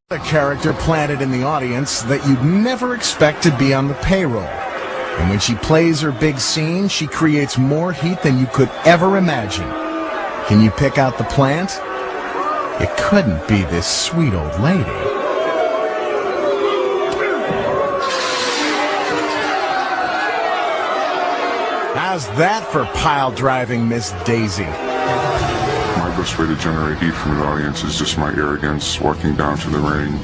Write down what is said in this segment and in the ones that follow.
A character planted in the audience that you'd never expect to be on the payroll. And when she plays her big scene, she creates more heat than you could ever imagine. Can you pick out the plant? It couldn't be this sweet old lady. How's that for pile driving, Miss Daisy? My best way to generate heat from the audience is just my arrogance walking down to the ring.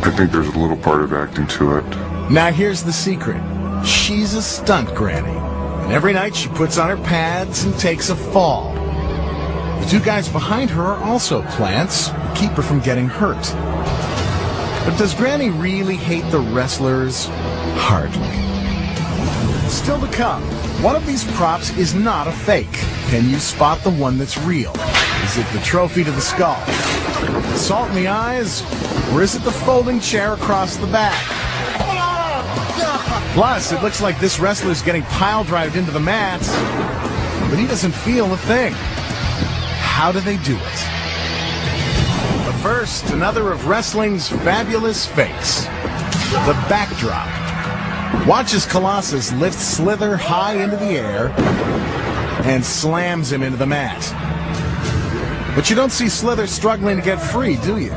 I think there's a little part of acting to it. Now here's the secret. She's a stunt granny, and every night she puts on her pads and takes a fall. The two guys behind her are also plants who keep her from getting hurt. But does Granny really hate the wrestlers? Hardly. Still to come, one of these props is not a fake. Can you spot the one that's real? Is it the trophy to the skull? The salt in the eyes? Or is it the folding chair across the back? Plus, it looks like this wrestler's getting pile-drived into the mat, but he doesn't feel a thing. How do they do it? But first, another of wrestling's fabulous fakes. The backdrop. Watch as Colossus lifts Slither high into the air and slams him into the mat. But you don't see Slither struggling to get free, do you?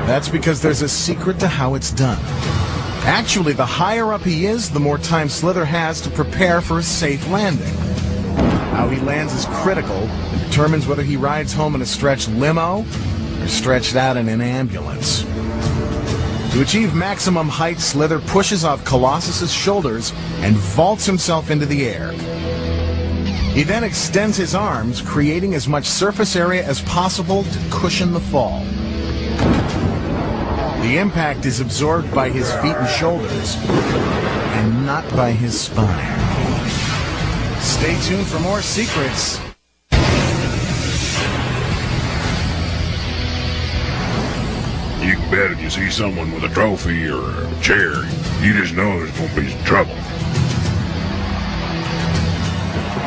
That's because there's a secret to how it's done. Actually, the higher up he is, the more time Slither has to prepare for a safe landing. How he lands is critical and determines whether he rides home in a stretched limo or stretched out in an ambulance. To achieve maximum height, Slither pushes off Colossus's shoulders and vaults himself into the air. He then extends his arms, creating as much surface area as possible to cushion the fall. The impact is absorbed by his feet and shoulders, and not by his spine. Stay tuned for more secrets. You can bet if you see someone with a trophy or a chair, you just know there's going to be some trouble.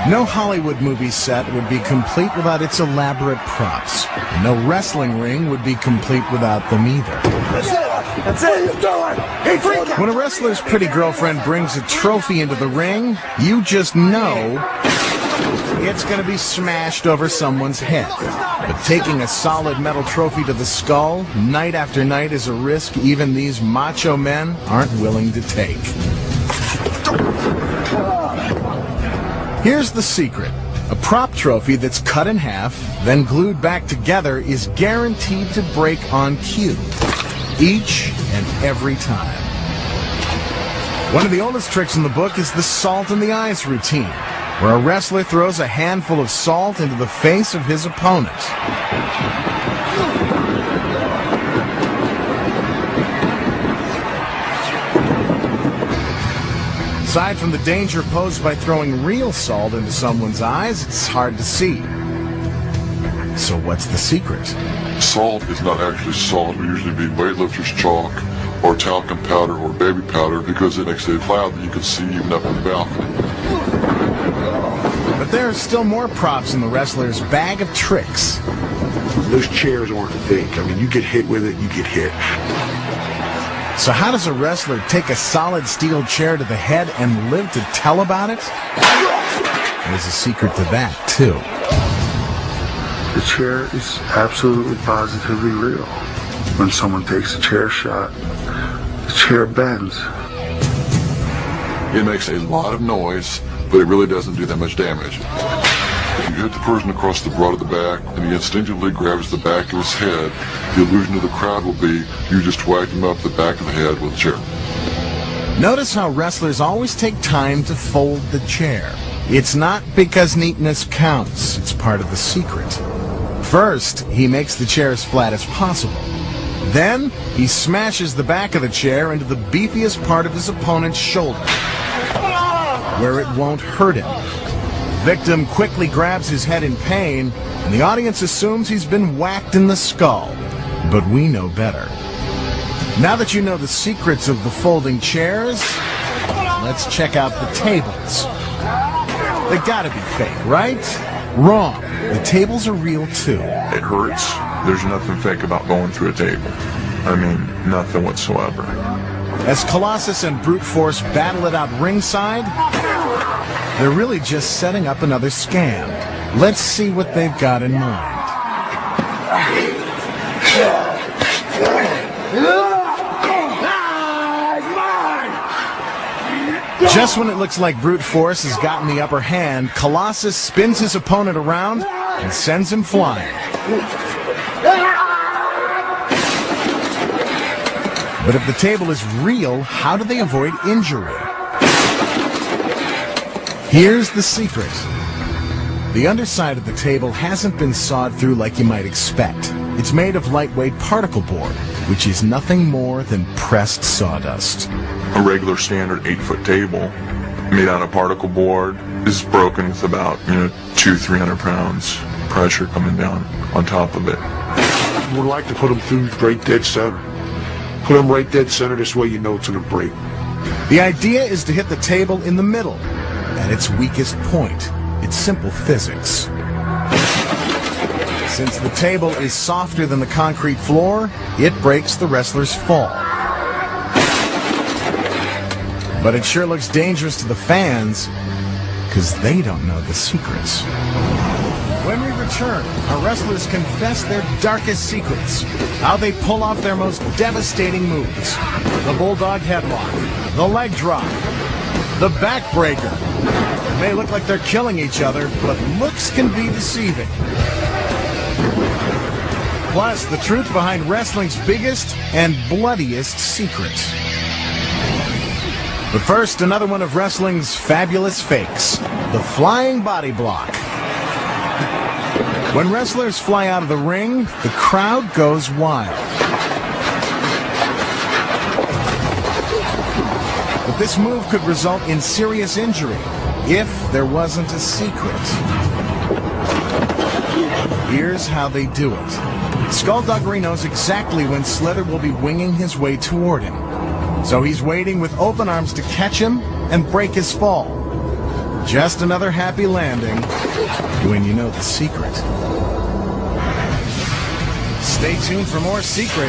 No Hollywood movie set would be complete without its elaborate props. No wrestling ring would be complete without them either. That's it! Hey, freak! When a wrestler's pretty girlfriend brings a trophy into the ring, you just know it's going to be smashed over someone's head. But taking a solid metal trophy to the skull, night after night, is a risk even these macho men aren't willing to take. Here's the secret. A prop trophy that's cut in half, then glued back together, is guaranteed to break on cue. Each and every time. One of the oldest tricks in the book is the salt in the eyes routine, where a wrestler throws a handful of salt into the face of his opponent. Aside from the danger posed by throwing real salt into someone's eyes, it's hard to see. So what's the secret? Salt is not actually salt. It would usually be weightlifter's chalk or talcum powder or baby powder because it makes a cloud that you can see even up on the balcony. But there are still more props in the wrestler's bag of tricks. Those chairs aren't fake. I mean, you get hit with it, you get hit. So how does a wrestler take a solid steel chair to the head and live to tell about it? There's a secret to that, too. The chair is absolutely positively real. When someone takes a chair shot, the chair bends. It makes a lot of noise, but it really doesn't do that much damage. If you hit the person across the broad of the back and he instinctively grabs the back of his head, the illusion of the crowd will be you just whacked him up the back of the head with a chair. Notice how wrestlers always take time to fold the chair. It's not because neatness counts, it's part of the secret. First, he makes the chair as flat as possible. Then, he smashes the back of the chair into the beefiest part of his opponent's shoulder, where it won't hurt him. The victim quickly grabs his head in pain, and the audience assumes he's been whacked in the skull. But we know better. Now that you know the secrets of the folding chairs, let's check out the tables. They gotta be fake, right? Wrong. The tables are real too. It hurts. There's nothing fake about going through a table. I mean, nothing whatsoever. As Colossus and Brute Force battle it out ringside, they're really just setting up another scam. Let's see what they've got in mind. Just when it looks like Brute Force has gotten the upper hand, Colossus spins his opponent around and sends him flying. But if the table is real, how do they avoid injury? Here's the secret. The underside of the table hasn't been sawed through like you might expect. It's made of lightweight particle board, which is nothing more than pressed sawdust. A regular standard 8-foot table made out of particle board is broken with about, 200-300 pounds pressure coming down on top of it. Would like to put them through right dead center. Put them right dead center, this way you know it's going to break. The idea is to hit the table in the middle, at its weakest point. It's simple physics. Since the table is softer than the concrete floor, it breaks the wrestler's fall. But it sure looks dangerous to the fans, because they don't know the secrets. When we return, our wrestlers confess their darkest secrets, how they pull off their most devastating moves. The bulldog headlock, the leg drop, the backbreaker. It may look like they're killing each other, but looks can be deceiving. Plus, the truth behind wrestling's biggest and bloodiest secret. But first, another one of wrestling's fabulous fakes, the flying body block. When wrestlers fly out of the ring, the crowd goes wild. But this move could result in serious injury if there wasn't a secret. Here's how they do it. Skullduggery knows exactly when Slither will be winging his way toward him. So he's waiting with open arms to catch him and break his fall. Just another happy landing when you know the secret. Stay tuned for more secrets.